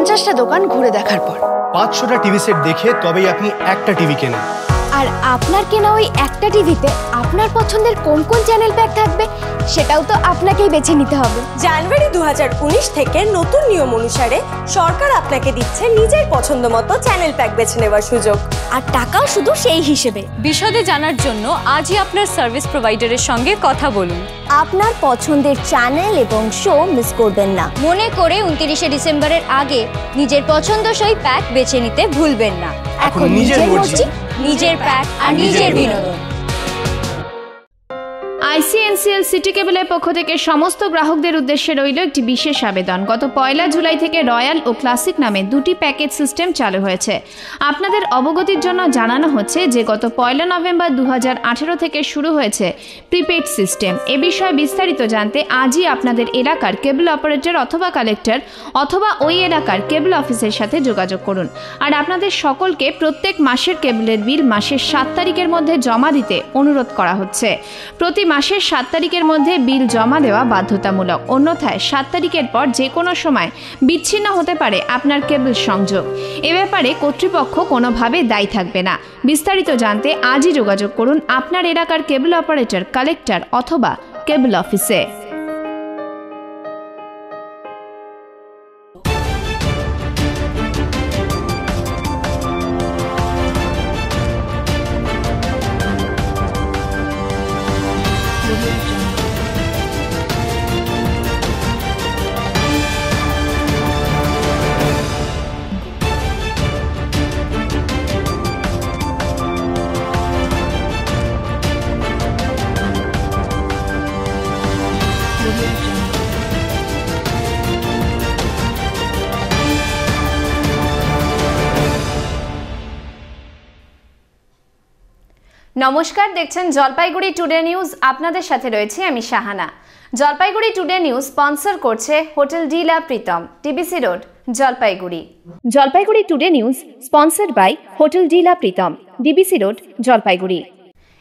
50টা দোকান ঘুরে দেখার পর 500টা টিভি সেট দেখে তবেই আপনি একটা টিভি কেনেন। আর আপনার কেনা ওই একটা টিভিতে আপনার পছন্দের কোন কোন চ্যানেল প্যাক থাকবে সেটাও তো আপনাকেই বেছে নিতে হবে। জানুয়ারি 2019 থেকে নতুন নিয়ম অনুসারে সরকার আপনাকে দিচ্ছে নিজের পছন্দ মতো চ্যানেল প্যাক বেছে নেওয়ার সুযোগ, আর টাকাও শুধু সেই হিসেবে। বিশদে জানার জন্য আজই আপনার সার্ভিস প্রোভাইডারের সঙ্গে কথা বলুন। আপনার পছন্দের চ্যানেল এবং শো মিস করবেন না। মনে করে 29শে ডিসেম্বরের আগে নিজের পছন্দসই প্যাক বেছে নিতে ভুলবেন না। এখন নিজের মর্জি, নিজের প্যাক আর নিজের বিনোদন। ICNCL সিটি কেবলের পক্ষ থেকে সমস্ত গ্রাহকদের উদ্দেশ্যে রইল একটি বিশেষ আবেদন। গত 1 জুলাই থেকে রয়্যাল ও ক্লাসিক নামে দুটি প্যাকেজ সিস্টেম চালু হয়েছে। আপনাদের অবগতির জন্য জানানো হচ্ছে যে গত 1 নভেম্বর 2018 থেকে শুরু হয়েছে প্রিপেড সিস্টেম। এ বিষয়ে বিস্তারিত জানতে আজই আপনাদের এলাকার কেবল অপারেটর অথবা কালেক্টর অথবা ওই এলাকার কেবল অফিসের সাথে যোগাযোগ করুন। আর আপনাদের সকলকে প্রত্যেক মাসের কেবলের বিল মাসের 7 তারিখের মধ্যে জমা দিতে অনুরোধ করা হচ্ছে। প্রতি মাসের 7 তারিখের মধ্যে বিল জমা দেওয়া বাধ্যতামূলক, অন্যথায় 7 তারিখের পর যে কোনো সময় বিচ্ছিন্ন হতে পারে আপনার কেবল সংযোগ। এ ব্যাপারে কর্তৃপক্ষ কোনোভাবে দায়ী থাকবে না। বিস্তারিত জানতে আজই যোগাযোগ করুন আপনার এলাকার কেবল অপারেটর, কালেক্টর অথবা কেবল অফিসে। নমস্কার, দেখছেন জলপাইগুড়ি টুডে নিউজ। আপনাদের সাথে রয়েছে আমি Shahana. Jalpaiguri today news sponsor করছে hotel Dila Pritam, TBC road, Jalpaiguri. Jalpaiguri today news sponsored by hotel Dila Pritam, DBC road, Jalpaiguri.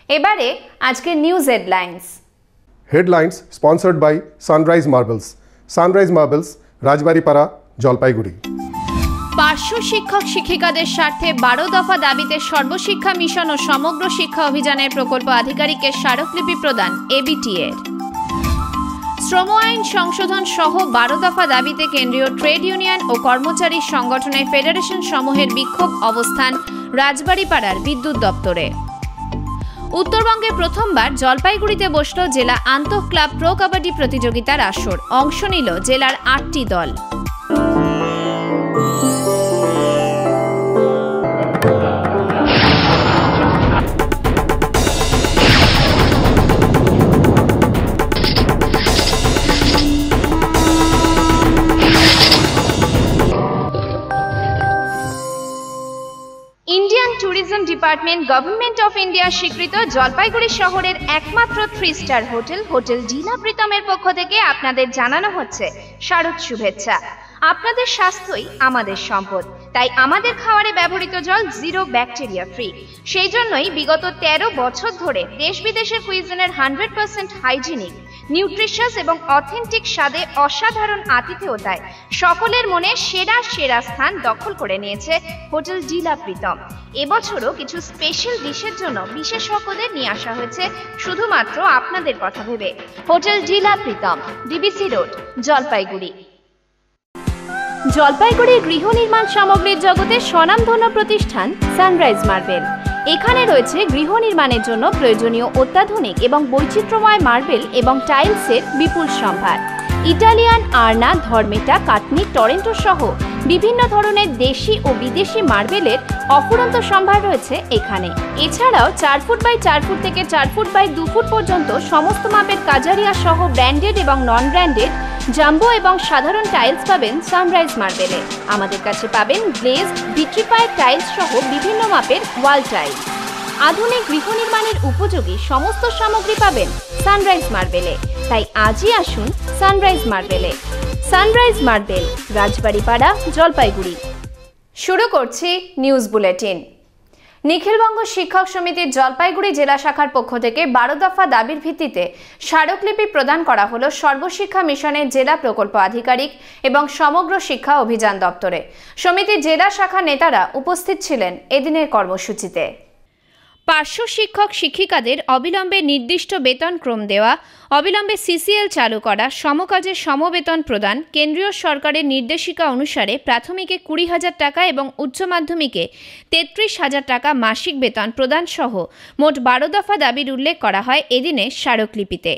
এবারে আজকের news headlines. Headlines sponsored by sunrise marbles, sunrise marbles, Rajbaripara, Jalpaiguri. পার্শ্ব শিক্ষক শিক্ষিকাদের স্বার্থে 12 দফা দাবিতে সর্বশিক্ষা মিশন ও সমগ্র শিক্ষা অভিযানের প্রকল্প আধিকারিকের স্মারকলিপি প্রদান এবিটিএর। শ্রম আইন সংশোধন সহ 12 দফা দাবিতে কেন্দ্রীয় ট্রেড ইউনিয়ন ও কর্মচারী সংগঠনের ফেডারেশন সমূহের বিক্ষোভ অবস্থান রাজবাড়িপাড়ার বিদ্যুৎ দপ্তরে। উত্তরবঙ্গে প্রথমবার জলপাইগুড়িতে বসল জেলা আন্তঃ ক্লাব প্রো কাবাডি প্রতিযোগিতার আসর। অংশ নিল জেলার 8টি দল। Indian tourism department government of India স্বীকৃত জলপাইগুড়ি শহরের একমাত্র 3 স্টার হোটেল হোটেল ডিলা প্রীতমের পক্ষ থেকে আপনাদের জানানো হচ্ছে শারদ শুভেচ্ছা। আপনাদের স্বাস্থ্যই আমাদের সম্পদ, তাই আমাদের খাবারে ব্যবহৃত জল 0 ব্যাকটেরিয়া ফ্রি। সেই জন্যই বিগত 13 বছর ধরে দেশ বিদেশের কুইজিনের 100% হাইজিনিক, নিউট্রিশিয়াস এবং অথেন্টিক স্বাদে অসাধারণ আতিথেয়তায় সকলের মনে সেরা সেরা স্থান দখল করে নিয়েছে হোটেল ডিলা প্রীতম। এবছরও কিছু স্পেশাল ডিশের জন্য বিশেষজ্ঞদের নিয়ে আসা হয়েছে শুধুমাত্র আপনাদের কথা ভেবে। Hotel Dila Pritam, DBC road, Jalpaiguri. জলপাইগুড়ির গৃহ নির্মাণ সামগ্রীর জগতে স্বনামধন্য প্রতিষ্ঠান সানরাইজ মার্বেল। এখানে রয়েছে গৃহ নির্মাণের জন্য প্রয়োজনীয় অত্যাধুনিক এবং বৈচিত্র্যময় মার্বেল এবং টাইলসের বিপুল সম্ভার। ইটালিয়ান, আর্না, ধর্মেটা, কাটনি, টরেন্টো সহ বিভিন্ন ধরনের দেশি ও বিদেশি মার্বেলের অফুরন্ত সম্ভার রয়েছে এখানে। এছাড়াও 4 ফুট বাই 4 ফুট থেকে 4 ফুট বাই 2 ফুট পর্যন্ত সমস্ত মাপের কাজারিয়া সহ ব্র্যান্ডেড এবং নন ব্র্যান্ডেড জাম্বো এবং সাধারণ টাইলস পাবেন সানরাইজ মার্বেলে। আমাদের কাছে পাবেন গ্লেজড, ভিট্রিফাইড টাইলস সহ বিভিন্ন মাপের ওয়াল টাইলস। আধুনিক গৃহ নির্মাণের উপযোগী সমস্ত সামগ্রী পাবেন সানরাইজ মার্বেলে। তাই আজই আসুন সানরাইজ মার্বেলে। Sunrise marble, Rajbaripara, Jalpaiguri. শুরু করছি নিউজ বুলেটিন। নিখিলবঙ্গ শিক্ষক সমিতির জলপাইগুড়ি জেলা শাখার পক্ষ থেকে 12 দফা দাবির ভিত্তিতে স্মারকলিপি প্রদান করা হলো সর্বশিক্ষা মিশনের জেলা প্রকল্প আধিকারিক এবং সমগ্র শিক্ষা অভিযান দপ্তরে। সমিতির জেলা শাখা নেতারা উপস্থিত ছিলেন এদিনের কর্মসূচিতে। পার্শ্ব শিক্ষক শিক্ষিকাদের অবিলম্বে নির্দিষ্ট বেতন ক্রম দেওয়া, অবিলম্বে সিসিএল চালু করা, সমকাজে সমবেতন প্রদান, কেন্দ্রীয় সরকারের নির্দেশিকা অনুসারে প্রাথমিকে 20,000 টাকা এবং উচ্চ মাধ্যমিকে 33,000 টাকা মাসিক বেতন প্রদান সহ মোট 12 দফা দাবির উল্লেখ করা হয় এদিনে স্মারকলিপিতে।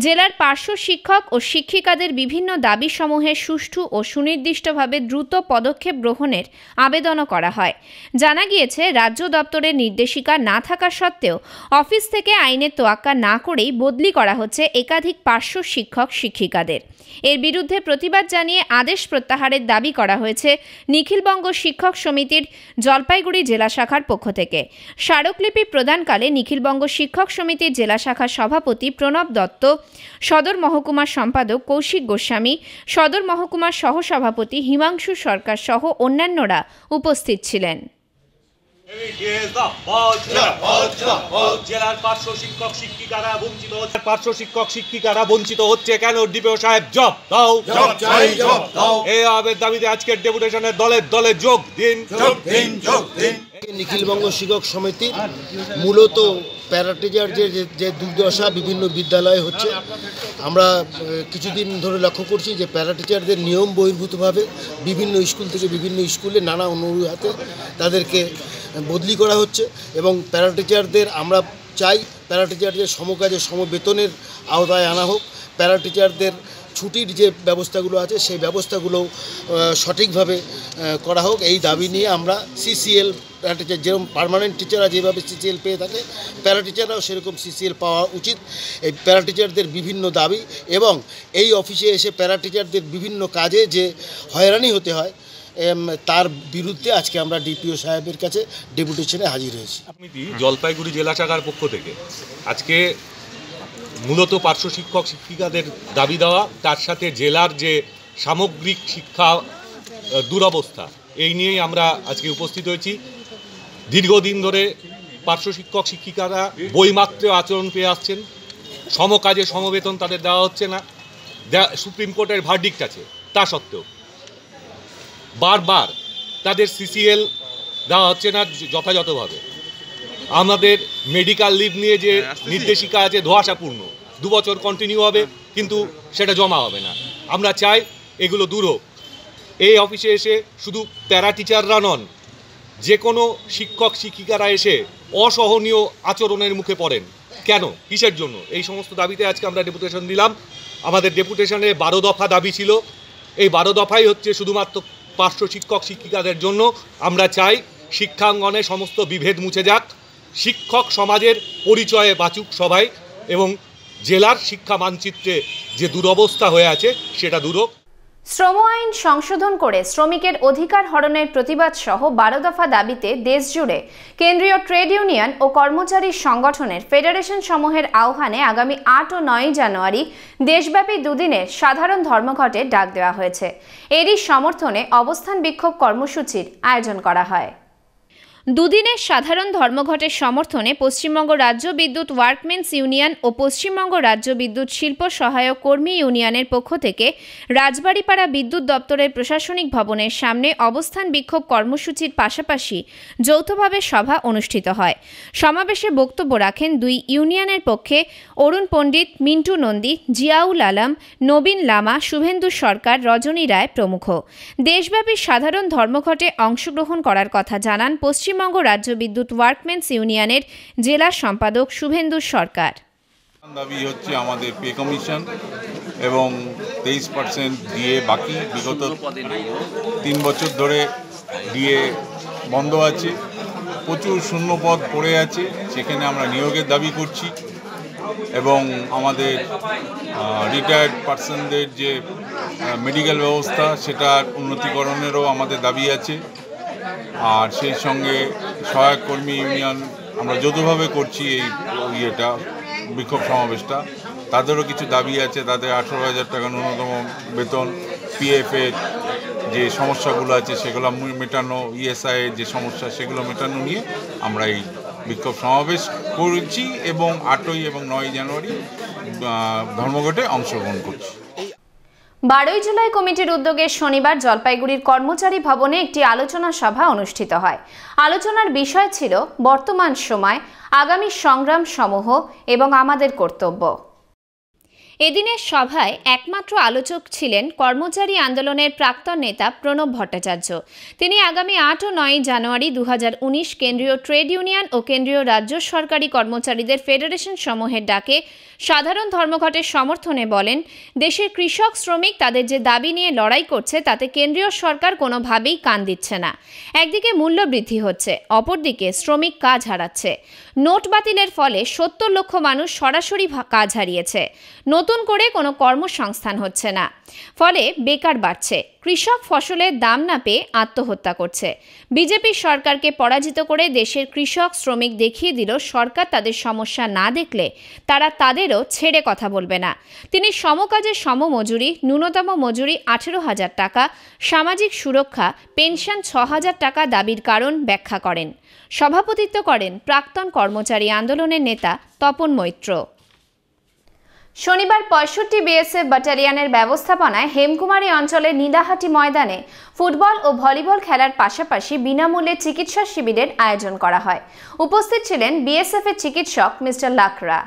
জেলার পার্শ্ব শিক্ষক ও শিক্ষিকাদের বিভিন্ন দাবি সমূহের সুষ্ঠু ও সুনির্দিষ্টভাবে দ্রুত পদক্ষেপ গ্রহণের আবেদনও করা হয়। জানা গিয়েছে, রাজ্য দপ্তরের নির্দেশিকা না থাকা সত্ত্বেও অফিস থেকে আইনের তোয়াক্কা না করেই বদলি করা হচ্ছে একাধিক পার্শ্ব শিক্ষক শিক্ষিকাদের। এর বিরুদ্ধে প্রতিবাদ জানিয়ে আদেশ প্রত্যাহারের দাবি করা হয়েছে নিখিলবঙ্গ শিক্ষক সমিতির জলপাইগুড়ি জেলা শাখার পক্ষ থেকে। স্মারকলিপি প্রদানকালে নিখিলবঙ্গ শিক্ষক সমিতির জেলা শাখার সভাপতি প্রণব দত্ত, সদর মহকুমার সম্পাদক কৌশিক গোস্বামী, সদর মহকুমার সহসভাপতি হিমাংশু সরকার সহ অন্যান্যরা উপস্থিত ছিলেন। জেলার পার্শ্ব শিক্ষিকারা বঞ্চিত হচ্ছে কেন? ডিপিও সাহেব জব দাও। এই দাবিতে আজকের ডেপুটেশনের দলে যোগ দিন। নিখিলবঙ্গ শিক্ষক সমিতি মূলত প্যারাটিচারদের যে দুর্দশা বিভিন্ন বিদ্যালয়ে হচ্ছে, আমরা কিছুদিন ধরে লক্ষ্য করছি যে প্যারাটিচারদের নিয়ম বহির্ভূতভাবে বিভিন্ন স্কুল থেকে বিভিন্ন স্কুলে নানা অনুরোধে তাদেরকে বদলি করা হচ্ছে এবং প্যারাটিচারদের আমরা চাই প্যারাটিচারদের সমকাজে সমবেতনের আওতায় আনা হোক। প্যারাটিচারদের ছুটির যে ব্যবস্থাগুলো আছে সেই ব্যবস্থাগুলো সঠিকভাবে করা হোক। এই দাবি নিয়ে আমরা সিসিএল প্যারাটিচার যেরকম পার্মানেন্ট টিচাররা যেভাবে সিসিএল পেয়ে থাকে প্যারাটিচাররাও সেরকম সিসিএল পাওয়া উচিত। এই প্যারাটিচারদের বিভিন্ন দাবি এবং এই অফিসে এসে প্যারাটিচারদের বিভিন্ন কাজে যে হয়রানি হতে হয় তার বিরুদ্ধে আজকে আমরা ডিপিও সাহেবের কাছে ডেপুটেশনে হাজির হয়েছি। জলপাইগুড়ি জেলা শাখার পক্ষ থেকে আজকে মূলত পার্শ্ব শিক্ষক শিক্ষিকাদের দাবি দেওয়া, তার সাথে জেলার যে সামগ্রিক শিক্ষা দুরবস্থা, এই নিয়েই আমরা আজকে উপস্থিত হয়েছি। দীর্ঘদিন ধরে পার্শ্ব শিক্ষক শিক্ষিকারা বৈমাত্র আচরণ পেয়ে আসছেন, সমকাজে সমবেতন তাদের দেওয়া হচ্ছে না। সুপ্রিম কোর্টের ভার্ডিক্ট আছে, তা সত্ত্বেও বারবার তাদের সিসিএল দেওয়া হচ্ছে না যথাযথভাবে। আমাদের মেডিকেল লিভ নিয়ে যে নির্দেশিকা আছে ধোঁয়াশাপূর্ণ, 2 বছর কন্টিনিউ হবে কিন্তু সেটা জমা হবে না। আমরা চাই এগুলো দূর হোক। এই অফিসে এসে শুধু প্যারা টিচাররা নন, যে কোনো শিক্ষক শিক্ষিকারা এসে অসহনীয় আচরণের মুখে পড়েন। কেন, কিসের জন্য? এই সমস্ত দাবিতে আজকে আমরা ডেপুটেশন দিলাম। আমাদের ডেপুটেশনে 12 দফা দাবি ছিল। এই 12 দফাই হচ্ছে শুধুমাত্র পার্শ্ব শিক্ষক শিক্ষিকাদের জন্য। আমরা চাই শিক্ষাঙ্গনে সমস্ত বিভেদ মুছে যাক, শিক্ষক সমাজের পরিচয়ে বাঁচুক সবাই এবং জেলার শিক্ষা মানচিত্রে যে দুরবস্থা হয়ে আছে সেটা দূর হোক। শ্রম আইন সংশোধন করে শ্রমিকের অধিকার হরণের প্রতিবাদ সহ 12 দফা দাবিতে দেশজুড়ে কেন্দ্রীয় ট্রেড ইউনিয়ন ও কর্মচারী সংগঠনের ফেডারেশন সমূহের আহ্বানে আগামী 8 ও 9 জানুয়ারি দেশব্যাপী দুদিনের সাধারণ ধর্মঘটের ডাক দেওয়া হয়েছে। এরই সমর্থনে অবস্থান বিক্ষোভ কর্মসূচির আয়োজন করা হয়। দুদিনের সাধারণ ধর্মঘটের সমর্থনে পশ্চিমবঙ্গ রাজ্য বিদ্যুৎ ওয়ার্কমেন্স ইউনিয়ন ও পশ্চিমবঙ্গ রাজ্য বিদ্যুৎ শিল্প সহায়ক কর্মী ইউনিয়নের পক্ষ থেকে রাজবাড়িপাড়া বিদ্যুৎ দপ্তরের প্রশাসনিক ভবনের সামনে অবস্থান বিক্ষোভ কর্মসূচির পাশাপাশি যৌথভাবে সভা অনুষ্ঠিত হয়। সমাবেশে বক্তব্য রাখেন 2 ইউনিয়নের পক্ষে অরুণ পণ্ডিত, মিন্টু নন্দী, জিয়াউল আলম, নবীন লামা, শুভেন্দু সরকার, রজনী রায় প্রমুখ। দেশব্যাপী সাধারণ ধর্মঘটে অংশগ্রহণ করার কথা জানান পশ্চিমবঙ্গ রাজ্য বিদ্যুৎ ওয়ার্কমেন্স ইউনিয়নের জেলা সম্পাদক শুভেন্দু সরকার। দাবি হচ্ছে আমাদের পে কমিশন এবং 23% ডিএ বাকি। বিগত 3 বছর ধরে ডিএ বন্ধ আছে, প্রচুর শূন্য পদ পড়ে আছে, সেখানে আমরা নিয়োগের দাবি করছি এবং আমাদের রিটায়ার্ড পার্সনদের যে মেডিকেল ব্যবস্থা সেটার উন্নতিকরণেরও আমাদের দাবি আছে। আর সেই সঙ্গে সহায়ক কর্মী ইউনিয়ন আমরা যৌথভাবে করছি এই বিক্ষোভ সমাবেশটা, তাদেরও কিছু দাবি আছে। তাদের 18,000 টাকা ন্যূনতম বেতন, পিএফের যে সমস্যাগুলো আছে সেগুলো মেটানো, ইএসআই যে সমস্যা সেগুলো মেটানো নিয়ে আমরা এই বিক্ষোভ সমাবেশ করেছি এবং 8ই এবং 9ই জানুয়ারি ধর্মঘটে অংশগ্রহণ করছি। 12ই জুলাই কমিটির উদ্যোগে শনিবার জলপাইগুড়ির কর্মচারী ভবনে একটি আলোচনা সভা অনুষ্ঠিত হয়। আলোচনার বিষয় ছিল বর্তমান সময়, আগামী সংগ্রাম সমূহ এবং আমাদের কর্তব্য। এদিনের সভায় একমাত্র আলোচক ছিলেন কর্মচারী আন্দোলনের প্রাক্তন নেতা প্রণব ভট্টাচার্য। তিনি আগামী 8 ও 9 জানুয়ারি 2019 কেন্দ্রীয় ট্রেড ইউনিয়ন ও কেন্দ্রীয় রাজ্য সরকারি কর্মচারীদের ফেডারেশন সমূহের ডাকে সাধারণ ধর্মঘটের সমর্থনে বলেন, দেশের কৃষক শ্রমিক তাদের যে দাবি নিয়ে লড়াই করছে তাতে কেন্দ্রীয় সরকার কোনোভাবেই কান দিচ্ছে না। একদিকে মূল্য বৃদ্ধি হচ্ছে, অপরদিকে শ্রমিক কাজ হারাচ্ছে। নোট বাতিলের ফলে 70 লক্ষ মানুষ সরাসরি কাজ হারিয়েছে। নতুন করে কোনো কর্মসংস্থান হচ্ছে না, ফলে বেকার বাড়ছে। কৃষক ফসলের দাম না পেয়ে আত্মহত্যা করছে। বিজেপি সরকারকে পরাজিত করে দেশের কৃষক শ্রমিক দেখিয়ে দিল সরকার তাদের সমস্যা না দেখলে তারা তাদেরও ছেড়ে কথা বলবে না। তিনি সমকাজে সমমজুরি, ন্যূনতম মজুরি 18,000 টাকা, সামাজিক সুরক্ষা, পেনশন 6,000 টাকা দাবির কারণ ব্যাখ্যা করেন। সভাপতিত্ব করেন প্রাক্তন কর্মচারী আন্দোলনের নেতা তপন মৈত্র। শনিবার 65 বিএসএফ ব্যাটালিয়নের ব্যবস্থাপনায় হেমকুমারী অঞ্চলের নিদাহাটি ময়দানে ফুটবল ও ভলিবল খেলার পাশাপাশি বিনামূল্যে চিকিৎসা শিবিরের আয়োজন করা হয়। উপস্থিত ছিলেন বিএসএফের চিকিৎসক মিস্টার লাকরা।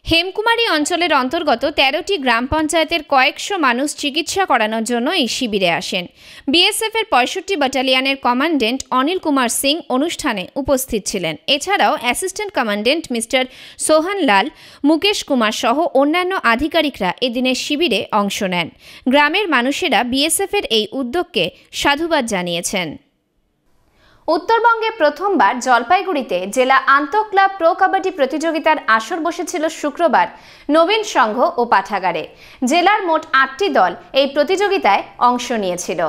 হেমকুমারী অঞ্চলের অন্তর্গত 13টি গ্রাম পঞ্চায়েতের কয়েকশো মানুষ চিকিৎসা করানোর জন্য এই শিবিরে আসেন। বিএসএফের 65 ব্যাটালিয়নের কমান্ডেন্ট অনিল কুমার সিং অনুষ্ঠানে উপস্থিত ছিলেন। এছাড়াও অ্যাসিস্ট্যান্ট কমান্ডেন্ট মিস্টার সোহান লাল, মুকেশ কুমার সহ অন্যান্য আধিকারিকরা এদিনের শিবিরে অংশ নেন। গ্রামের মানুষেরা বিএসএফের এই উদ্যোগকে সাধুবাদ জানিয়েছেন। উত্তরবঙ্গে প্রথমবার জলপাইগুড়িতে জেলা আন্তঃক্লাব প্রো কাবাডি প্রতিযোগিতার আসর বসেছিল শুক্রবার নবীন সংঘ ও পাঠাগারে। জেলার মোট 8টি দল এই প্রতিযোগিতায় অংশ নিয়েছিল।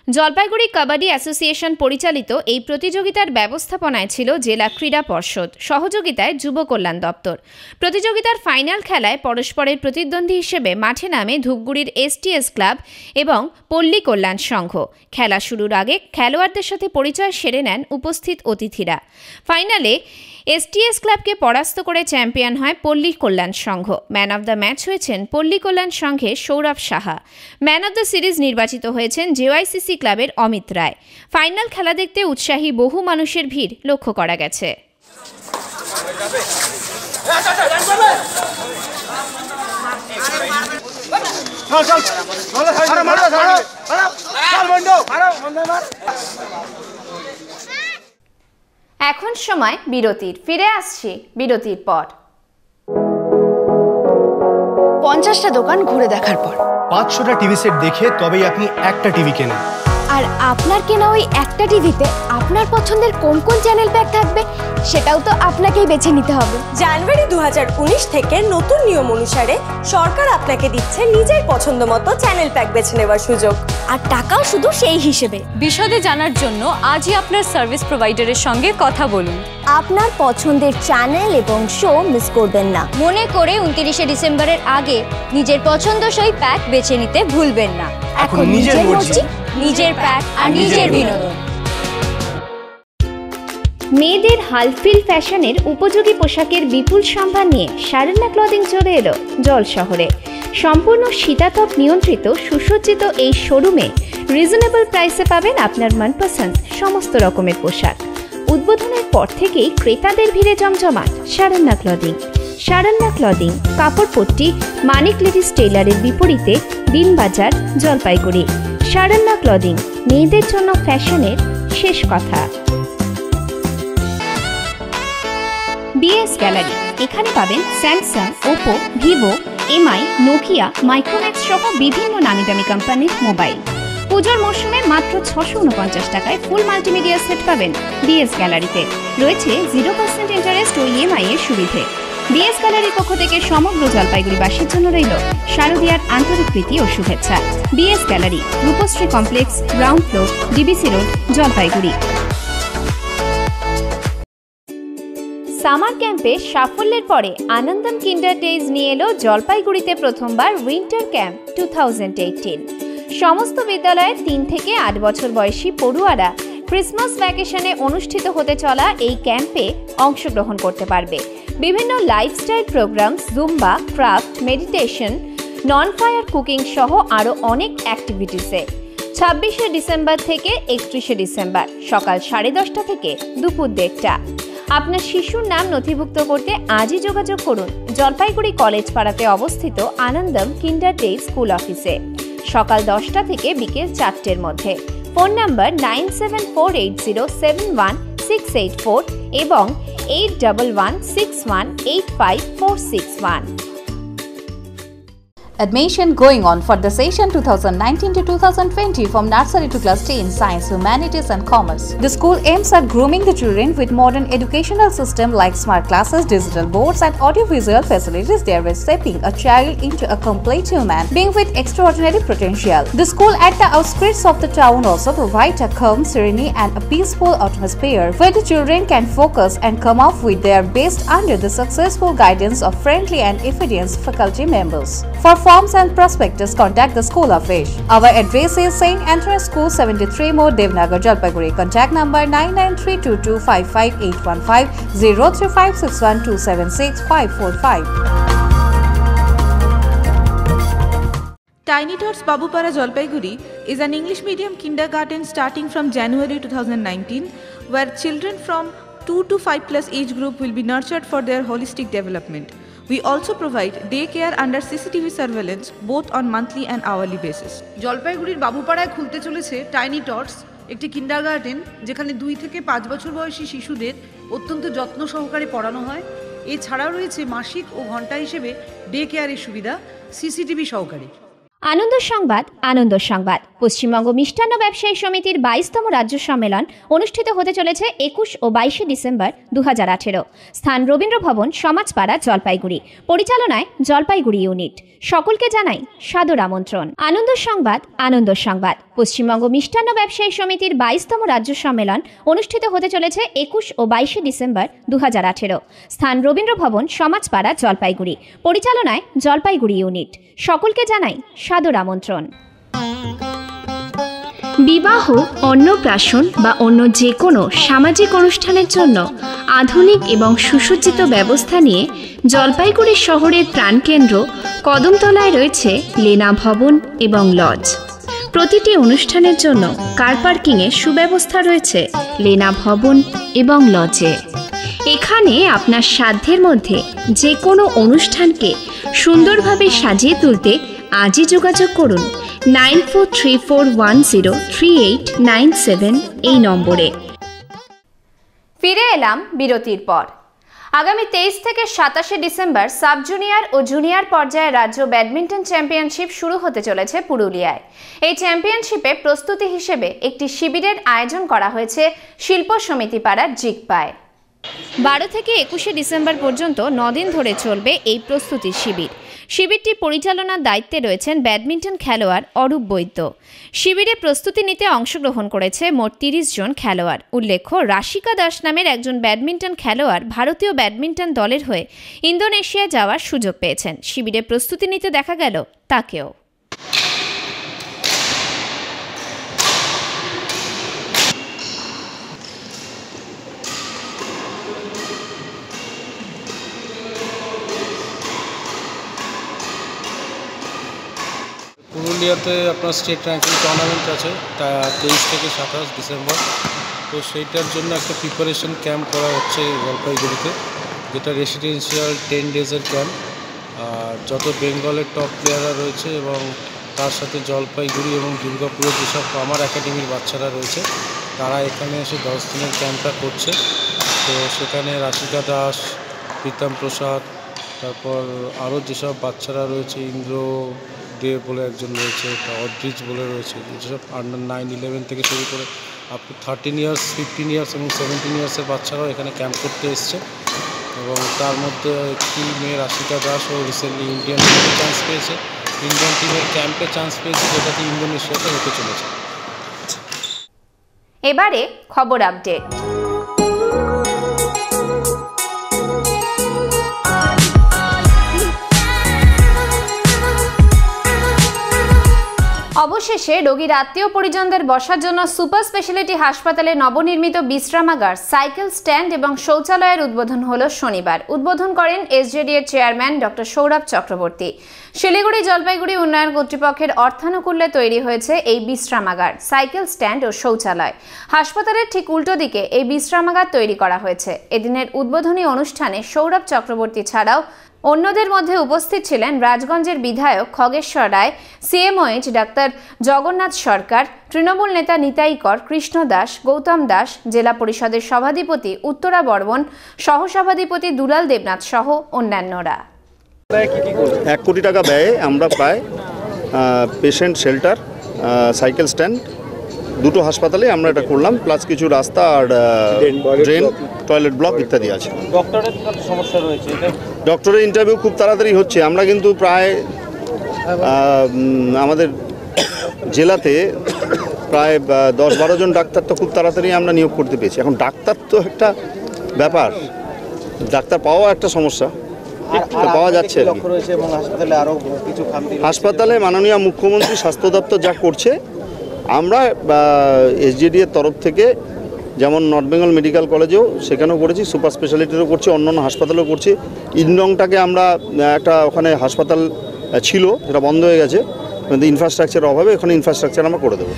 জলপাইগুড়ি কাবাডি অ্যাসোসিয়েশন পরিচালিত এই প্রতিযোগিতার ব্যবস্থাপনায় ছিল জেলা ক্রীড়া পর্ষদ, সহযোগিতায় যুব কল্যাণ দপ্তর। প্রতিযোগিতার ফাইনাল খেলায় পরস্পরের প্রতিদ্বন্দ্বী হিসেবে মাঠে নামে ধূপগুড়ির এসটিএস ক্লাব এবং পল্লী কল্যাণ সংঘ। খেলা শুরুর আগে খেলোয়াড়দের সাথে পরিচয় সেরে নেন উপস্থিত অতিথিরা। ফাইনালে এসটিএস ক্লাবকে পরাস্ত করে চ্যাম্পিয়ন হয় পল্লী কল্যাণ সংঘ। ম্যান অব দ্য ম্যাচ হয়েছেন পল্লী কল্যাণ সংঘের Sourav Saha. Man of the series নির্বাচিত হয়েছেন জেওয়াইসিসি ক্লাবের অমিত রায়। ফাইনাল খেলা দেখতে উৎসাহী বহু মানুষের ভিড় লক্ষ্য করা গেছে। এখন সময় বিরতির। ফিরে আসছি বিরতির পর। 50টা দোকান ঘুরে দেখার পর 500টা টিভি সেট দেখে তবেই আপনি একটা টিভি কেনেন। আর আপনার কেনা ওই একটা টিভিতে আপনার পছন্দের কোন কোন চ্যানেল প্যাক থাকবে সেটাও তো আপনাকেই বেছে নিতে হবে। জানুয়ারি 2019 থেকে নতুন নিয়ম অনুসারে সরকার আপনাকে দিচ্ছে নিজের পছন্দ মতো চ্যানেল প্যাক বেছে নেওয়ার সুযোগ, আর টাকাও শুধু সেই হিসেবে। বিশদে জানার জন্য আজই আপনার সার্ভিস প্রোভাইডারের সঙ্গে কথা বলুন। আপনার পছন্দের চ্যানেল এবং শো মিস করবেন না। মনে করে 29শে ডিসেম্বরের আগে নিজের পছন্দসই প্যাক বেছে নিতে ভুলবেন না। এখন নিজের মর্জি, নিজের প্যাক আর নিজের বিনোদন। মেয়েদের হালফিল ফ্যাশনের উপযোগী পোশাকের বিপুল সম্ভার নিয়ে শারান্না ক্লদিং চলে এলো জল শহরে। সম্পূর্ণ শীতাতপ নিয়ন্ত্রিত সুসজ্জিত এই শোরুমে রিজনেবল প্রাইসে পাবেন আপনার মনপসন্দ সমস্ত রকমের পোশাক। উদ্বোধনের পর থেকেই ক্রেতাদের ভিড়ে জমজমাট শারান্না ক্লদিং। শারান্না ক্লদিং কাপড়পট্টি মানিক লেডিস টেইলারের বিপরীতে দিনবাজার, জলপাইগুড়ি। শারান্না ক্লদিং, মেয়েদের জন্য ফ্যাশনের শেষ কথা। বিএস গ্যালারি, এখানে পাবেন Samsung, Oppo, Vivo, MI, Nokia, Micromax সহ বিভিন্ন নামি দামি কোম্পানির মোবাইল। পুজোর মরশুমে মাত্র 649 টাকায় ফুল মাল্টিমিডিয়া সেট পাবেন বিএস গ্যালারিতে। রয়েছে 0% ইন্টারেস্ট ও ইএমআই এর সুবিধে। বিএস গ্যালারির পক্ষ থেকে সমগ্র জলপাইগুড়িবাসীর জন্য রইল শারদীয়ার আন্তরিক প্রীতি ও শুভেচ্ছা। BS gallery, Rupashree complex, ground floor, DBC road, Jalpaiguri. Summer ক্যাম্পে সাফল্যের পরে আনন্দম কিন্ডার ডেজ নিয়ে এলো জলপাইগুড়িতে প্রথমবার উইন্টার ক্যাম্প 2018। সমস্ত বিদ্যালয়ে 3 থেকে 8 বছর বয়সী পড়ুয়ারা ক্রিসমাস ভ্যাকেশনে অনুষ্ঠিত হতে চলা এই ক্যাম্পে অংশগ্রহণ করতে পারবে। বিভিন্ন lifestyle program, zumba, craft, meditation, non fire cooking সহ আরও অনেক অ্যাক্টিভিটিসে 26শে ডিসেম্বর থেকে 31শে ডিসেম্বর সকাল 10:30 থেকে দুপুর 1:30। আপনার শিশুর নাম নথিভুক্ত করতে আজই যোগাযোগ করুন জলপাইগুড়ি কলেজ পাড়াতে অবস্থিত আনন্দম কিন্ডার ডে স্কুল অফিসে সকাল 10টা থেকে বিকেল 4টের মধ্যে। ফোন নাম্বার 9748071684 এবং 8116185461। Admission going on for the session 2019 to 2020 from nursery to class 10 science, humanities and commerce. The school aims at grooming the children with modern educational system like smart classes, digital boards and audiovisual facilities, thereby shaping a child into a complete human being with extraordinary potential. The school at the outskirts of the town also provides a calm, serene and a peaceful atmosphere where the children can focus and come off with their best under the successful guidance of friendly and efficient faculty members. For forms and prospectus, contact the school office. Our address is St. Anthony's School, 73 More, Devnagar, Jalpaiguri. Contact number 9932255815 03561276545. Tiny Tots Babupara Jalpaiguri is an English medium kindergarten starting from January 2019 where children from 2 to 5 plus age group will be nurtured for their holistic development. We also provide daycare under CCTV surveillance both on monthly and hourly basis. জলপাইগুড়ির বাবুপাড়ায় খুলতে চলেছে tiny টটস, একটি kindergarten যেখানে 2 থেকে 5 বছর বয়সী শিশুদের অত্যন্ত যত্ন সহকারে পড়ানো হয়। এছাড়াও রয়েছে মাসিক ও ঘন্টা হিসেবে ডে কেয়ারের সুবিধা সিসিটিভি সহকারে। আনন্দ সংবাদ, আনন্দ সংবাদ। পশ্চিমবঙ্গ মিষ্টান্ন ব্যবসায়ী সমিতির 22তম রাজ্য সম্মেলন অনুষ্ঠিত হতে চলেছে 21 ও 22শে ডিসেম্বর 2018। স্থান রবীন্দ্র ভবন, সমাজপাড়া, জলপাইগুড়ি। পরিচালনায় জলপাইগুড়ি ইউনিট। সকলকে জানাই সাদর আমন্ত্রণ। আনন্দ সংবাদ, আনন্দ সংবাদ। পশ্চিমবঙ্গ মিষ্টান্ন ব্যবসায়ী সমিতির 22তম রাজ্য সম্মেলন অনুষ্ঠিত হতে চলেছে 21 ও 22শে ডিসেম্বর 2018। স্থান রবীন্দ্র ভবন, সমাজপাড়া, জলপাইগুড়ি। পরিচালনায় জলপাইগুড়ি ইউনিট। সকলকে জানাই সাদর আমন্ত্রণ। বিবাহ, অন্নপ্রাশন বা অন্য যে কোনো সামাজিক অনুষ্ঠানের জন্য আধুনিক এবং সুসজ্জিত ব্যবস্থা নিয়ে জলপাইগুড়ি শহরের প্রাণকেন্দ্র কদমতলায় রয়েছে লেনা ভবন এবং লজ। প্রতিটি অনুষ্ঠানের জন্য কার পার্কিংয়ের সুব্যবস্থা রয়েছে লেনা ভবন এবং লজে। এখানে আপনার সাধ্যের মধ্যে যে কোনো অনুষ্ঠানকে সুন্দরভাবে সাজিয়ে তুলতে আজই যোগাযোগ করুন 9434103897 এই নম্বরে। ফিরে এলাম বিরতির পর। আগামী 23 থেকে 27শে ডিসেম্বর সাব জুনিয়র ও জুনিয়র পর্যায়ে রাজ্য ব্যাডমিন্টন চ্যাম্পিয়নশিপ শুরু হতে চলেছে পুরুলিয়ায়। এই চ্যাম্পিয়নশিপে প্রস্তুতি হিসেবে একটি শিবিরের আয়োজন করা হয়েছে শিল্প সমিতি পাড়ার জিকপায়। 12 থেকে 21শে ডিসেম্বর পর্যন্ত 9 দিন ধরে চলবে এই প্রস্তুতির শিবির। শিবিরটি পরিচালনার দায়িত্বে রয়েছেন ব্যাডমিন্টন খেলোয়াড় অরূপ বৈদ্য। শিবিরে প্রস্তুতি নিতে অংশগ্রহণ করেছে মোট 30 জন খেলোয়াড়। উল্লেখ্য, রাশিকা দাস নামের একজন ব্যাডমিন্টন খেলোয়াড় ভারতীয় ব্যাডমিন্টন দলের হয়ে ইন্দোনেশিয়া যাওয়ার সুযোগ পেয়েছেন। শিবিরে প্রস্তুতি নিতে দেখা গেল তাকেও। পুরুলিয়াতে আপনার স্টেট র্যাঙ্কিং টুর্নামেন্ট আছে 23 থেকে 27 ডিসেম্বর। তো সেইটার জন্য একটা প্রিপারেশন ক্যাম্প করা হচ্ছে জলপাইগুড়িতে, যেটা রেসিডেন্সিয়াল 10 ডেজের ক্যাম্প। আর যত বেঙ্গলের টপ প্লেয়াররা রয়েছে এবং তার সাথে জলপাইগুড়ি এবং দুর্গাপুরের যেসব আমার একাডেমির বাচ্চারা রয়েছে তারা এখানে এসে 10 দিনের ক্যাম্পটা করছে। তো সেখানে রাশিকা দাস, প্রীতম প্রসাদ, তারপর আরও যেসব বাচ্চারা রয়েছে, ইন্দ্র দেব বলে একজন রয়েছে, অদ্রিজ বলে রয়েছে, যেসব আন্ডার 9, 11 থেকে শুরু করে আপ টু 13 ইয়ার্স, 15 ইয়ার্স এবং 17 ইয়ার্সের বাচ্চারাও এখানে ক্যাম্প করতে এসছে। এবং তার মধ্যে একটি মেয়ে রাশিকা দাস ও রিসেন্টলি ইন্ডিয়ান টিমে চান্স পেয়েছে, ইন্ডিয়ান টিমের ক্যাম্পে চান্স পেয়েছে, যেটাতে ইন্দোনেশিয়াতে হতে চলেছে। এবারে খবর আপডেট। অবশেষে রোগীর আত্মীয় পরিজনদের বসার জন্য সুপার স্পেশালিটি হাসপাতালে নবনির্মিত বিশ্রামাগার, সাইকেল স্ট্যান্ড এবং শৌচালয়ের উদ্বোধন হলো শনিবার। উদ্বোধন করেন এসজেডি এর চেয়ারম্যান ডক্টর সৌরভ চক্রবর্তী। শিলিগুড়ি জলপাইগুড়ি উন্নয়ন কর্তৃপক্ষের অর্থানুকূল্যে তৈরি হয়েছে এই বিশ্রামাগার, সাইকেল স্ট্যান্ড ও শৌচালয়। হাসপাতালের ঠিক উল্টো দিকে এই বিশ্রামাগার তৈরি করা হয়েছে। এদিনের উদ্বোধনী অনুষ্ঠানে সৌরভ চক্রবর্তী ছাড়াও অন্যদের মধ্যে উপস্থিত ছিলেন রাজগঞ্জের বিধায়ক খগেশ্বর রায়, সিএমওএইচ ডাক্তার জগন্নাথ সরকার, তৃণমূল নেতা নিতাই কর, কৃষ্ণ দাস, গৌতম দাস, জেলা পরিষদের সভাধিপতি উত্তরা বর্মন, সহসভাধিপতি দুলাল দেবনাথ সহ অন্যান্যরা। 1 কোটি টাকা ব্যয়ে আমরা প্রায় পেশেন্ট শেল্টার, সাইকেল স্ট্যান্ড, দুটো হাসপাতালে আমরা এটা করলাম, প্লাস কিছু রাস্তা আর ড্রেন, টয়লেট ব্লক ইত্যাদি আছে। ডক্টরের সমস্যা রয়েছে, ডক্টরের ইন্টারভিউ খুব তাড়াতাড়ি হচ্ছে। আমরা কিন্তু প্রায় আমাদের জেলাতে প্রায় 10-12 জন ডাক্তার তো খুব তাড়াতাড়ি আমরা নিয়োগ করতে পেরেছি। এখন ডাক্তার তো একটা ব্যাপার, ডাক্তার পাওয়া একটা সমস্যা, পাওয়া যাচ্ছে। হাসপাতালে মাননীয় মুখ্যমন্ত্রী স্বাস্থ্য দপ্তর যা করছে, আমরা এসজেডি এর তরফ থেকে যেমন নর্থ বেঙ্গল মেডিকেল কলেজেও সেখানেও করেছি, সুপার স্পেশালিটিরও করছি, অন্যান্য হাসপাতালেও করছি। ইনডংটাকে আমরা একটা ওখানে হাসপাতাল ছিল, সেটা বন্ধ হয়ে গেছে, কিন্তু ইনফ্রাস্ট্রাকচারের অভাবে এখানে ইনফ্রাস্ট্রাকচার আমরা করে দেবো।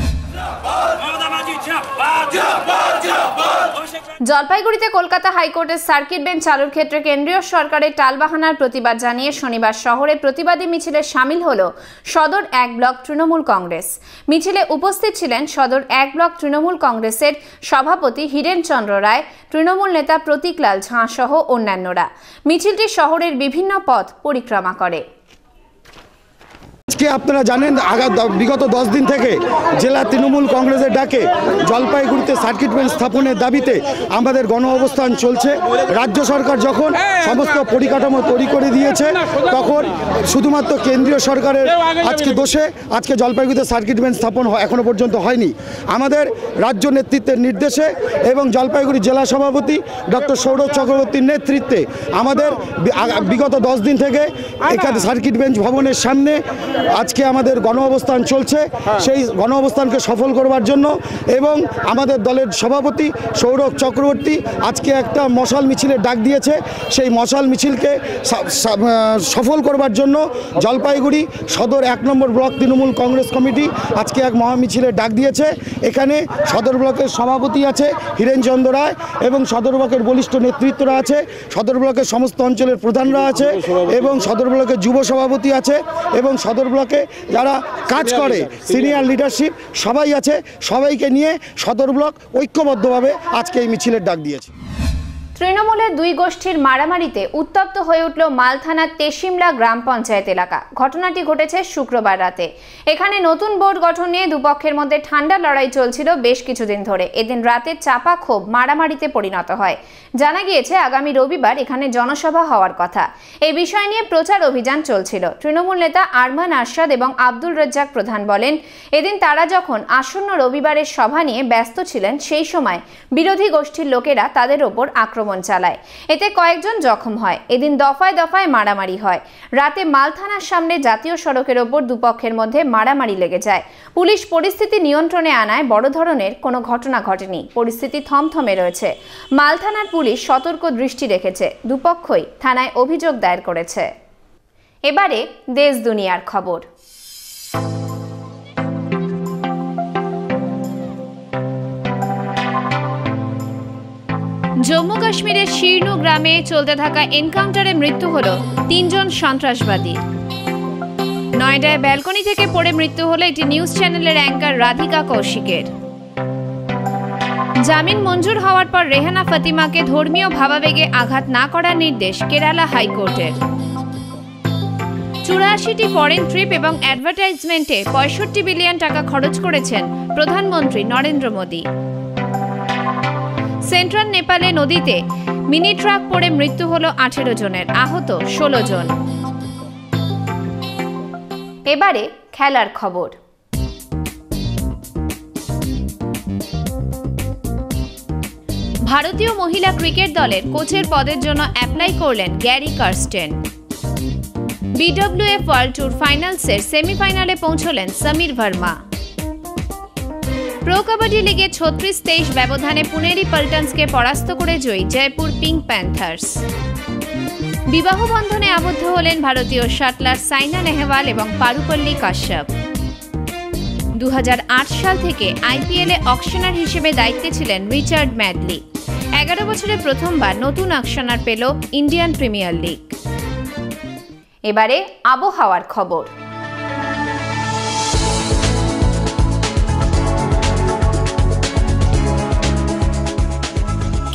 জলপাইগুড়িতে কলকাতা হাইকোর্টের সার্কিট বেঞ্চ চালুর ক্ষেত্রে কেন্দ্রীয় সরকারের টালবাহানার প্রতিবাদ জানিয়ে শনিবার শহরে প্রতিবাদী মিছিলে সামিল হল সদর 1 ব্লক তৃণমূল কংগ্রেস। মিছিলে উপস্থিত ছিলেন সদর 1 ব্লক তৃণমূল কংগ্রেসের সভাপতি হীরেন চন্দ্র রায়, তৃণমূল নেতা প্রতীকলাল ঝাঁ সহ অন্যান্যরা। মিছিলটি শহরের বিভিন্ন পথ পরিক্রমা করে। আজকে আপনারা জানেন, বিগত 10 দিন থেকে জেলা তৃণমূল কংগ্রেসের ডাকে জলপাইগুড়িতে সার্কিট বেঞ্চ স্থাপনের দাবিতে আমাদের গণ অবস্থান চলছে। রাজ্য সরকার যখন সমস্ত পরিকাঠামো তৈরি করে দিয়েছে, তখন শুধুমাত্র কেন্দ্রীয় সরকারের আজকে দোষে আজকে জলপাইগুড়িতে সার্কিট বেঞ্চ স্থাপন এখনো পর্যন্ত হয়নি। আমাদের রাজ্য নেতৃত্বের নির্দেশে এবং জলপাইগুড়ি জেলা সভাপতি ডক্টর সৌরভ চক্রবর্তীর নেতৃত্বে আমাদের বিগত 10 দিন থেকে এখানে সার্কিট বেঞ্চ ভবনের সামনে আজকে আমাদের গণ অবস্থান চলছে। সেই গণ অবস্থানকে সফল করবার জন্য এবং আমাদের দলের সভাপতি সৌরভ চক্রবর্তী আজকে একটা মশাল মিছিলের ডাক দিয়েছে। সেই মশাল মিছিলকে সফল করবার জন্য জলপাইগুড়ি সদর 1 নম্বর ব্লক তৃণমূল কংগ্রেস কমিটি আজকে এক মহা মিছিলের ডাক দিয়েছে। এখানে সদর ব্লকের সভাপতি আছে হীরেন চন্দ্র রায় এবং সদর ব্লকের বলিষ্ঠ নেতৃত্বরা আছে, সদর ব্লকের সমস্ত অঞ্চলের প্রধানরা আছে এবং সদর ব্লকের যুব সভাপতি আছে এবং সদর ব্লকে যারা কাজ করে সিনিয়র লিডারশিপ সবাই আছে। সবাইকে নিয়ে সদর ব্লক ঐক্যবদ্ধভাবে আজকে এই মিছিলের ডাক দিয়েছে। তৃণমূলের 2 গোষ্ঠীর মারামারিতে উত্তপ্ত হয়ে উঠল মালথানার তেশিমলা গ্রাম পঞ্চায়েত এলাকা। ঘটনাটি ঘটেছে শুক্রবার রাতে। এখানে নতুন বোর্ড গঠন নিয়ে দুপক্ষের মধ্যে ঠান্ডা লড়াই চলছিল বেশ কিছুদিন ধরে। এদিন রাতে চাপা ক্ষোভ মারামারিতে পরিণত হয়। জানা গিয়েছে আগামী রবিবার এখানে জনসভা হওয়ার কথা। এই বিষয় নিয়ে প্রচার অভিযান চলছিল। তৃণমূল নেতা আরমান আরশাদ এবং আব্দুল রাজ্জাক প্রধান বলেন, এদিন তারা যখন আসন্ন রবিবারের সভা নিয়ে ব্যস্ত ছিলেন, সেই সময় বিরোধী গোষ্ঠীর লোকেরা তাদের ওপর আক্রমণ চালায়। এতে কয়েকজন জখম হয়। এদিন দফায় দফায় মারামারি হয়। রাতে মালথানার সামনে জাতীয় সড়কের ওপর দুপক্ষের মধ্যে মারামারি লেগে যায়। পুলিশ পরিস্থিতি নিয়ন্ত্রণে আনায় বড় ধরনের কোনো ঘটনা ঘটেনি। পরিস্থিতি থমথমে রয়েছে। মালথানার পুলিশ সতর্ক দৃষ্টি রেখেছে। দুপক্ষই থানায় অভিযোগ দায়ের করেছে। এবারে দেশ দুনিয়ার খবর। জম্মু কাশ্মীরের শীর্ণ গ্রামে চলতে থাকা এনকাউন্টারে মৃত্যু হল 3 জন সন্ত্রাসবাদী। নয়ডায় ব্যালকনি থেকে পড়ে মৃত্যু হলো একটি নিউজ চ্যানেলের অ্যাঙ্কার রাধিকা কৌশিকের। জামিন মঞ্জুর হওয়ার পর রেহানা ফাতিমাকে ধর্মীয় ভাবাবেগে আঘাত না করার নির্দেশ কেরালা হাইকোর্টের। 84টি ফরেন ট্রিপ এবং অ্যাডভার্টাইজমেন্টে 65 বিলিয়ন টাকা খরচ করেছেন প্রধানমন্ত্রী নরেন্দ্র মোদী। সেন্ট্রাল নেপালে নদীতে মিনি ট্রাক পড়ে মৃত্যু হলো 18 জনের, আহত 16 জন। এবারে খেলার খবর। ভারতীয় মহিলা ক্রিকেট দলের কোচের পদের জন্য অ্যাপ্লাই করলেন Gary Kirsten. BWF world tour ফাইনালসের সেমিফাইনালে পৌঁছলেন সমীর ভার্মা। প্রো কাবাডি লিগে 36-23 ব্যবধানে পুনেরি পল্টনসকে পরাস্ত করে জয়ী জয়পুর পিঙ্ক প্যান্থার্স। বিবাহ বন্ধনে আবদ্ধ হলেন ভারতীয় শাটলার সাইনা নেহওয়াল এবং পারুপল্লী কাশ্যপ। 2008 সাল থেকে আইপিএলে অকশনার হিসেবে দায়িত্বে ছিলেন রিচার্ড ম্যাডলি। 11 বছরে প্রথমবার নতুন অকশনার পেল ইন্ডিয়ান প্রিমিয়ার লিগ। এবারে আবহাওয়ার খবর।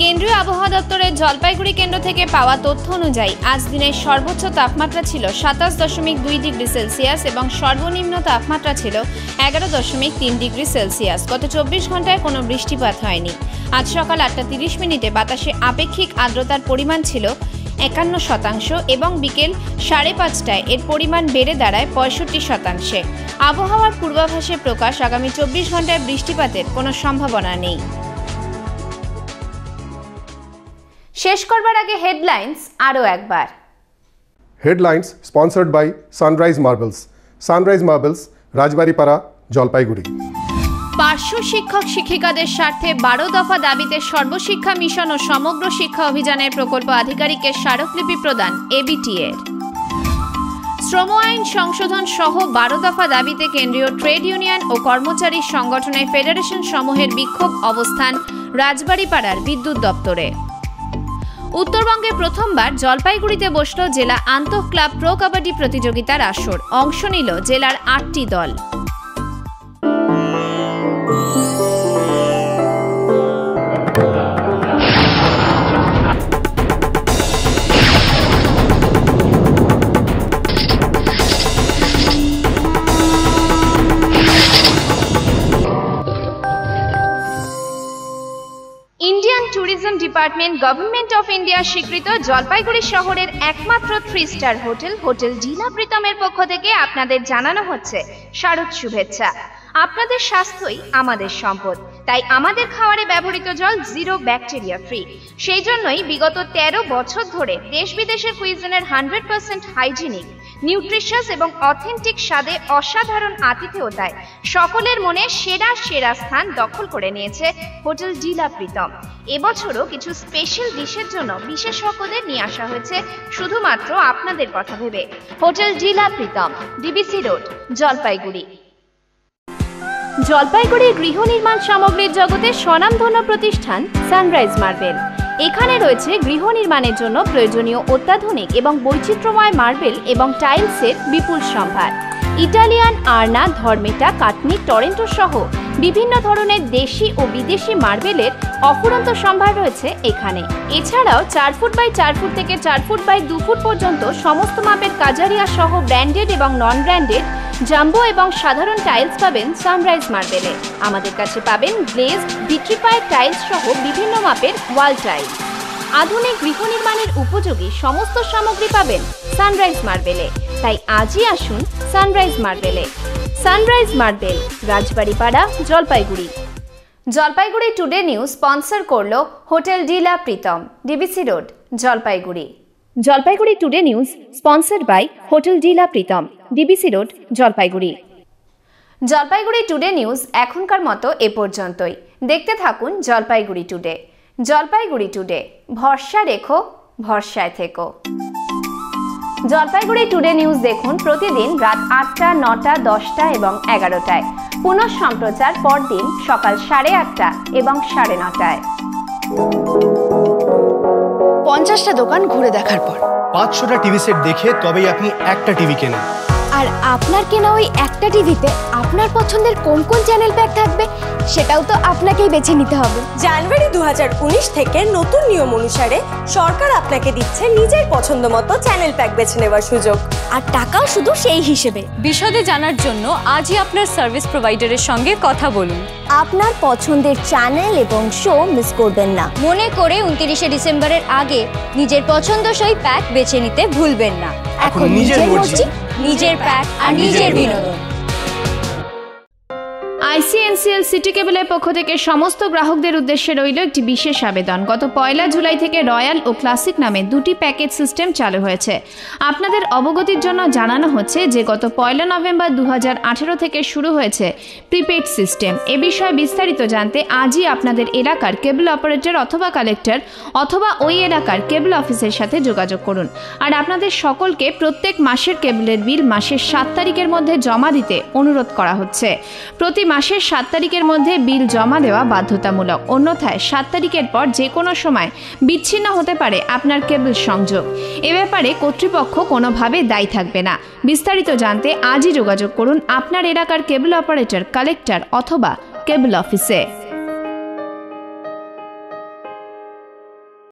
কেন্দ্রীয় আবহাওয়া দপ্তরের জলপাইগুড়ি কেন্দ্র থেকে পাওয়া তথ্য অনুযায়ী আজ দিনের সর্বোচ্চ তাপমাত্রা ছিল 27.2 ডিগ্রি সেলসিয়াস এবং সর্বনিম্ন তাপমাত্রা ছিল 11.3 ডিগ্রি সেলসিয়াস। গত 24 ঘন্টায় কোনো বৃষ্টিপাত হয়নি। আজ সকাল 8:30 মিনিটে বাতাসে আপেক্ষিক আর্দ্রতার পরিমাণ ছিল 51% এবং বিকেল 5:30টায় এর পরিমাণ বেড়ে দাঁড়ায় 65%। আবহাওয়ার পূর্বাভাসে প্রকাশ আগামী 24 ঘন্টায় বৃষ্টিপাতের কোনো সম্ভাবনা নেই। শেষ করবার আগে হেডলাইন্স আরও একবার। Headlines sponsored by sunrise marbles. Sunrise marbles, Rajbaripara, Jalpaiguri. পার্শ্ব শিক্ষক শিক্ষিকাদের স্বার্থে 12 দফা দাবিতে সর্বশিক্ষা মিশন ও সমগ্র শিক্ষা অভিযানের প্রকল্প আধিকারিকের স্মারকলিপি প্রদান এবিটি-এর। শ্রম আইন সংশোধন সহ 12 দফা দাবিতে কেন্দ্রীয় ট্রেড ইউনিয়ন ও কর্মচারী সংগঠনের ফেডারেশন সমূহের বিক্ষোভ অবস্থান রাজবাড়িপাড়ার বিদ্যুৎ দপ্তরে। উত্তরবঙ্গে প্রথমবার জলপাইগুড়িতে বসল জেলা আন্তঃ ক্লাব প্রো কাবাডি প্রতিযোগিতার আসর। অংশ নিল জেলার 8টি দল। Indian tourism department government of India স্বীকৃত জলপাইগুড়ি শহরের একমাত্র 3 স্টার হোটেল হোটেল ডিলা প্রীতমের পক্ষ থেকে আপনাদের জানানো হচ্ছে শারদ শুভেচ্ছা। আপনাদের স্বাস্থ্যই আমাদের সম্পদ, তাই আমাদের খাবারে ব্যবহৃত জল 0 ব্যাকটেরিয়া ফ্রি। সেই জন্যই বিগত 13 বছর ধরে দেশ বিদেশের কুইজিনের 100% হাইজিনিক, নিউট্রিশাস এবং অথেন্টিক স্বাদে অসাধারণ আতিথেয়তায় সকলের মনে সেরা সেরা স্থান দখল করে নিয়েছে হোটেল ডিলা প্রীতম। এবছরও কিছু স্পেশাল ডিশের জন্য বিশেষজ্ঞদের নিয়ে আসা হয়েছে শুধুমাত্র আপনাদের কথা ভেবে। Hotel Dila Pritam, DBC road, Jalpaiguri. জলপাইগুড়ির গৃহ নির্মাণ সামগ্রীর জগতে স্বনামধন্য প্রতিষ্ঠান সানরাইজ মার্বেল। এখানে রয়েছে গৃহ নির্মাণের জন্য প্রয়োজনীয় অত্যাধুনিক এবং বৈচিত্র্যময় মার্বেল এবং টাইলসের বিপুল সম্ভার। ইটালিয়ান, আর্না, ধর্মেটা, কাটনি, টরেন্টো সহ বিভিন্ন ধরনের দেশি ও বিদেশি মার্বেলের অফুরন্ত সম্ভার রয়েছে এখানে। এছাড়াও 4 ফুট বাই 4 ফুট থেকে 4 ফুট বাই 2 ফুট পর্যন্ত সমস্ত মাপের কাজারিয়া সহ ব্র্যান্ডেড এবং নন ব্র্যান্ডেড জাম্বো এবং সাধারণ টাইলস পাবেন সানরাইজ মার্বেলে। আমাদের কাছে পাবেন গ্লেজড, ভিট্রিফাইড টাইলস সহ বিভিন্ন মাপের ওয়াল টাইলস। আধুনিক গৃহ নির্মাণের উপযোগী সমস্ত সামগ্রী পাবেন সানরাইজ মার্বেলে। তাই আজই আসুন সানরাইজ মার্বেলে। Sunrise marble, Rajbaripara, Jalpaiguri. Jalpaiguri today news sponsor করলো hotel Dila Pritam, DBC road, Jalpaiguri. Jalpaiguri today news sponsored by hotel Dila Pritam, DBC road, Jalpaiguri. Jalpaiguri today news এখনকার মতো এ পর্যন্তই। দেখতে থাকুন জলপাইগুড়ি টুডে। জলপাইগুড়ি টুডে, ভরসা রেখো, ভরসায় থেকো। জলপাইগুড়ি টুডে নিউজ দেখুন প্রতিদিন রাত 8টা, 9টা, 10টা এবং 11টায়। পুনঃ সম্প্রচার পরদিন সকাল 8:30 এবং 9:30টায়। 50টা দোকান ঘুরে দেখার পর 500টা টিভি সেট দেখে তবেই আপনি একটা টিভি কেনেন। আর আপনার কেনা ওই একটা টিভিতে আপনার পছন্দের কোন কোন চ্যানেল প্যাক থাকবে সেটাও তো আপনাকেই বেছে নিতে হবে। জানুয়ারি 2019 থেকে নতুন নিয়ম অনুসারে সরকার আপনাকে দিচ্ছে নিজের পছন্দ মতো চ্যানেল প্যাক বেছে নেওয়ার সুযোগ। আর টাকাও শুধু সেই হিসেবে। বিশদে জানার জন্য আজই আপনার সার্ভিস প্রোভাইডারের সঙ্গে কথা বলুন। আপনার পছন্দের চ্যানেল এবং শো মিস করবেন না। মনে করে 29শে ডিসেম্বরের আগে নিজের পছন্দসই প্যাক বেছে নিতে ভুলবেন না। এখন নিজের মর্জি, নিজের প্যাক আর নিজের বিনোদন। ICNCL সিটি কেবলের পক্ষ থেকে সমস্ত গ্রাহকদের উদ্দেশ্যে রইল একটি বিশেষ আবেদন। গত 1 জুলাই থেকে রয়্যাল ও ক্লাসিক নামে দুটি প্যাকেজ সিস্টেম চালু হয়েছে। আপনাদের অবগতির জন্য জানানো হচ্ছে যে গত 1 নভেম্বর 2018 থেকে শুরু হয়েছে প্রিপেড সিস্টেম। এ বিষয়ে বিস্তারিত জানতে আজই আপনাদের এলাকার কেবল অপারেটর অথবা কালেক্টর অথবা ওই এলাকার কেবল অফিসের সাথে যোগাযোগ করুন। আর আপনাদের সকলকে প্রত্যেক মাসের কেবলের বিল মাসের 7 তারিখের মধ্যে জমা দিতে অনুরোধ করা হচ্ছে। প্রতি মাসের 7 তারিখের মধ্যে বিল জমা দেওয়া বাধ্যতামূলক, অন্যথায় 7 তারিখের পর যে কোনো সময় বিচ্ছিন্ন হতে পারে আপনার কেবল সংযোগ। এ ব্যাপারে কর্তৃপক্ষ কোনোভাবে দায়ী থাকবে না। বিস্তারিত জানতে আজই যোগাযোগ করুন আপনার এলাকার কেবল অপারেটর, কালেক্টর অথবা কেবল অফিসে।